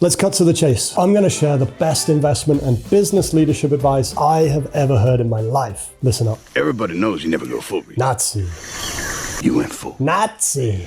Let's cut to the chase. I'm going to share the best investment and business leadership advice I have ever heard in my life. Listen up. Everybody knows you never go full retard. Nazi. You went full. Nazi.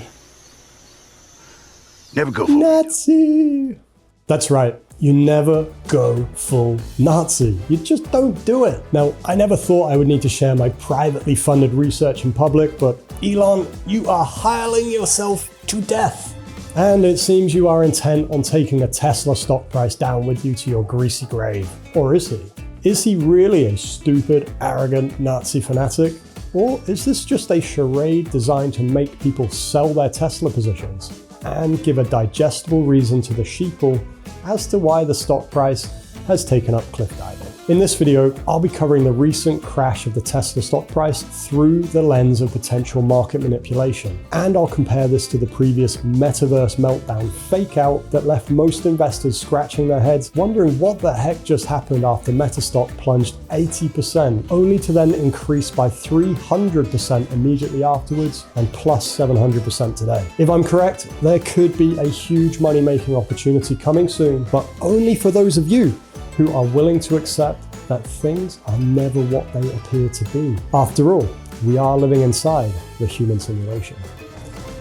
Never go full. Nazi. That's right. You never go full Nazi. You just don't do it. Now, I never thought I would need to share my privately funded research in public, but Elon, you are hiling yourself to death. And it seems you are intent on taking a Tesla stock price down with you to your greasy grave. Or is he? Is he really a stupid, arrogant Nazi fanatic? Or is this just a charade designed to make people sell their Tesla positions and give a digestible reason to the sheeple as to why the stock price has taken up cliff diving? In this video, I'll be covering the recent crash of the Tesla stock price through the lens of potential market manipulation. And I'll compare this to the previous metaverse meltdown fake out that left most investors scratching their heads, wondering what the heck just happened after Meta stock plunged 80%, only to then increase by 300% immediately afterwards and plus 700% today. If I'm correct, there could be a huge money-making opportunity coming soon, but only for those of you who are willing to accept that things are never what they appear to be. After all, we are living inside the human simulation.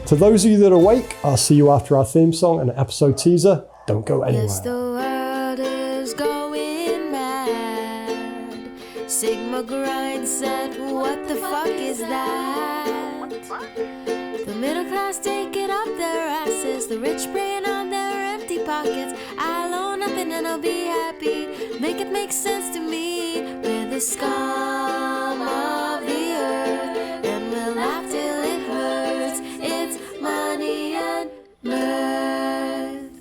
To those of you that are awake, I'll see you after our theme song and episode teaser. Don't go anywhere. Yes, the world is going mad. Sigma grind set, what the fuck is that? The middle class taking up their asses, the rich preying on their empty pockets. I'll own nothing and I'll be happy. Make it make sense to me. We're the scum of the earth, and we'll laugh till it hurts. It's Money and Mirth.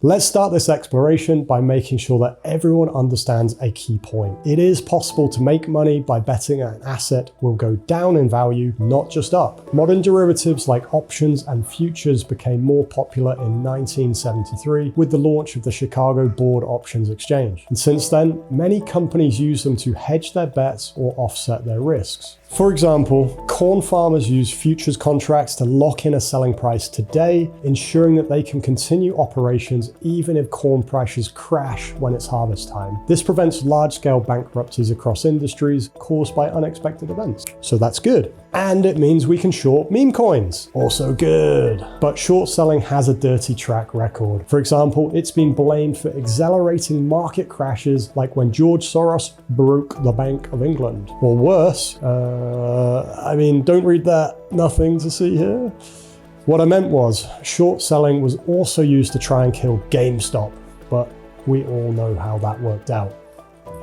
Let's start this exploration by making sure that everyone understands a key point. It is possible to make money by betting an asset will go down in value, not just up. Modern derivatives like options and futures became more popular in 1973 with the launch of the Chicago Board Options Exchange. And since then, many companies use them to hedge their bets or offset their risks. For example, corn farmers use futures contracts to lock in a selling price today, ensuring that they can continue operations even if corn prices crash when it's harvest time. This prevents large-scale bankruptcies across industries caused by unexpected events. So that's good. And it means we can short meme coins. Also good. But short selling has a dirty track record. For example, it's been blamed for accelerating market crashes like when George Soros broke the Bank of England. Or worse, don't read that. Nothing to see here. What I meant was, short selling was also used to try and kill GameStop, but we all know how that worked out.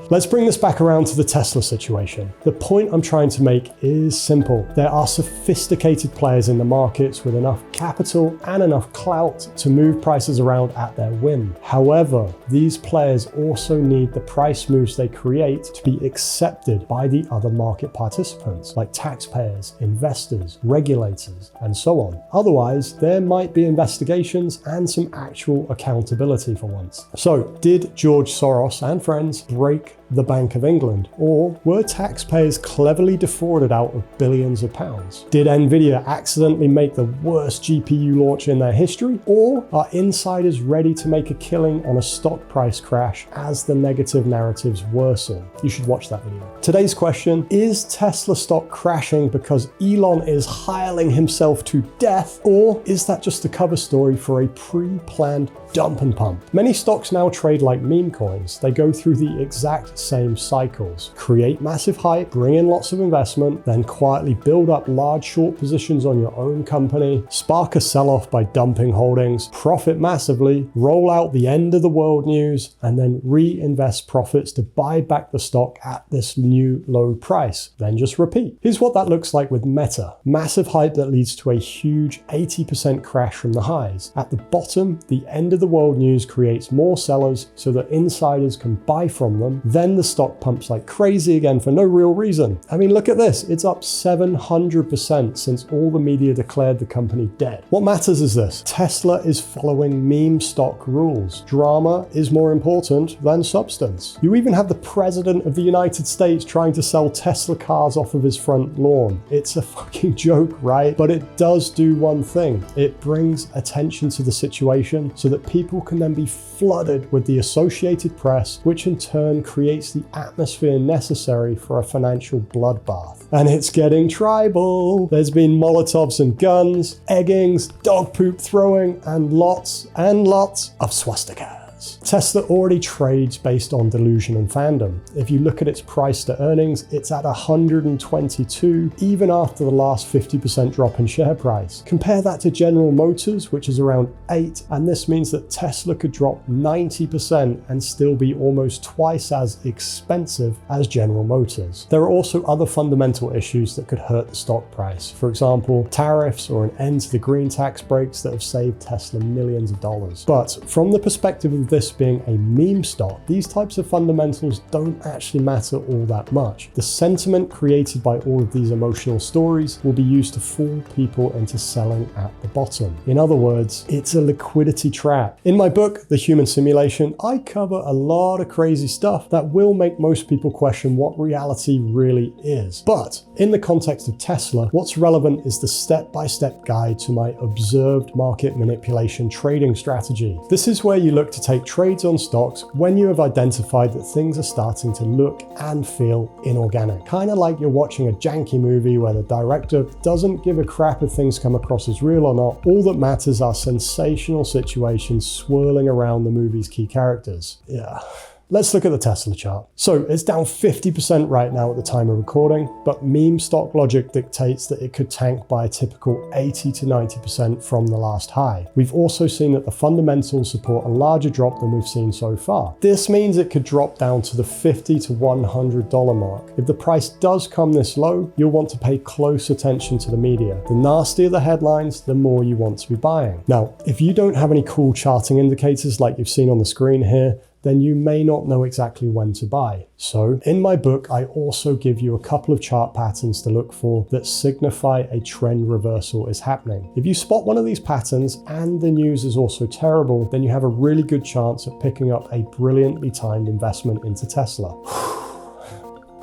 Let's bring this back around to the Tesla situation. The point I'm trying to make is simple. There are sophisticated players in the markets with enough capital and enough clout to move prices around at their whim. However, these players also need the price moves they create to be accepted by the other market participants, like taxpayers, investors, regulators, and so on. Otherwise, there might be investigations and some actual accountability for once. So, did George Soros and friends break the Bank of England, or were taxpayers cleverly defrauded out of billions of pounds? Did Nvidia accidentally make the worst GPU launch in their history, or are insiders ready to make a killing on a stock price crash as the negative narratives worsen? You should watch that video. Today's question: is Tesla stock crashing because Elon is hiling himself to death, or is that just a cover story for a pre-planned dump and pump? Many stocks now trade like meme coins. They go through the exact same cycles. Create massive hype, bring in lots of investment, then quietly build up large short positions on your own company, spark a sell-off by dumping holdings, profit massively, roll out the end of the world news, and then reinvest profits to buy back the stock at this new low price. Then just repeat. Here's what that looks like with Meta. Massive hype that leads to a huge 80% crash from the highs. At the bottom, the end of the world news creates more sellers so that insiders can buy from them. Then then the stock pumps like crazy again for no real reason. I mean, look at this. It's up 700% since all the media declared the company dead. What matters is this: Tesla is following meme stock rules. Drama is more important than substance. You even have the President of the United States trying to sell Tesla cars off of his front lawn. It's a fucking joke, right? But it does do one thing. It brings attention to the situation so that people can then be flooded with the Associated Press, which in turn creates the atmosphere necessary for a financial bloodbath. And it's getting tribal. There's been Molotovs and guns, eggings, dog poop throwing, and lots of swastikas. Tesla already trades based on delusion and fandom. If you look at its price to earnings, it's at 122, even after the last 50% drop in share price. Compare that to General Motors, which is around 8, and this means that Tesla could drop 90% and still be almost twice as expensive as General Motors. There are also other fundamental issues that could hurt the stock price. For example, tariffs or an end to the green tax breaks that have saved Tesla millions of dollars. But from the perspective of this being a meme stock, these types of fundamentals don't actually matter all that much. The sentiment created by all of these emotional stories will be used to fool people into selling at the bottom. In other words, it's a liquidity trap. In my book, The Human Simulation, I cover a lot of crazy stuff that will make most people question what reality really is. But in the context of Tesla, what's relevant is the step-by-step guide to my observed market manipulation trading strategy. This is where you look to take trades on stocks when you have identified that things are starting to look and feel inorganic. Kind of like you're watching a janky movie where the director doesn't give a crap if things come across as real or not. All that matters are sensational situations swirling around the movie's key characters. Yeah. Let's look at the Tesla chart. So it's down 50% right now at the time of recording, but meme stock logic dictates that it could tank by a typical 80 to 90% from the last high. We've also seen that the fundamentals support a larger drop than we've seen so far. This means it could drop down to the $50 to $100 mark. If the price does come this low, you'll want to pay close attention to the media. The nastier the headlines, the more you want to be buying. Now, if you don't have any cool charting indicators like you've seen on the screen here, then you may not know exactly when to buy. So in my book, I also give you a couple of chart patterns to look for that signify a trend reversal is happening. If you spot one of these patterns and the news is also terrible, then you have a really good chance at picking up a brilliantly timed investment into Tesla.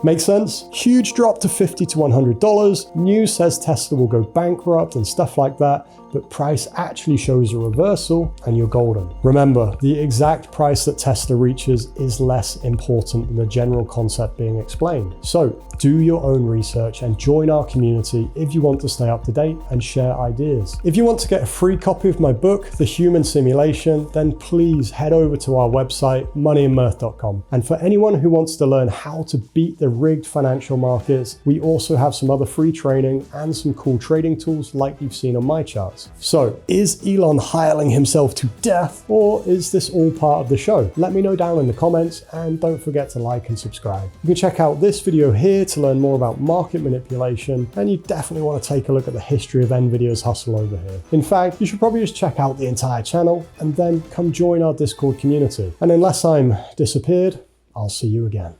Make sense? Huge drop to $50 to $100. News says Tesla will go bankrupt and stuff like that, but price actually shows a reversal and you're golden. Remember, the exact price that Tesla reaches is less important than the general concept being explained. So do your own research and join our community if you want to stay up to date and share ideas. If you want to get a free copy of my book, The Human Simulation, then please head over to our website, moneyandmirth.com. And for anyone who wants to learn how to beat the rigged financial markets, we also have some other free training and some cool trading tools like you've seen on my charts. So, is Elon hiling himself to death, or is this all part of the show? Let me know down in the comments, and don't forget to like and subscribe. You can check out this video here to learn more about market manipulation, and you definitely want to take a look at the history of NVIDIA's hustle over here. In fact, you should probably just check out the entire channel and then come join our Discord community. And unless I'm disappeared, I'll see you again.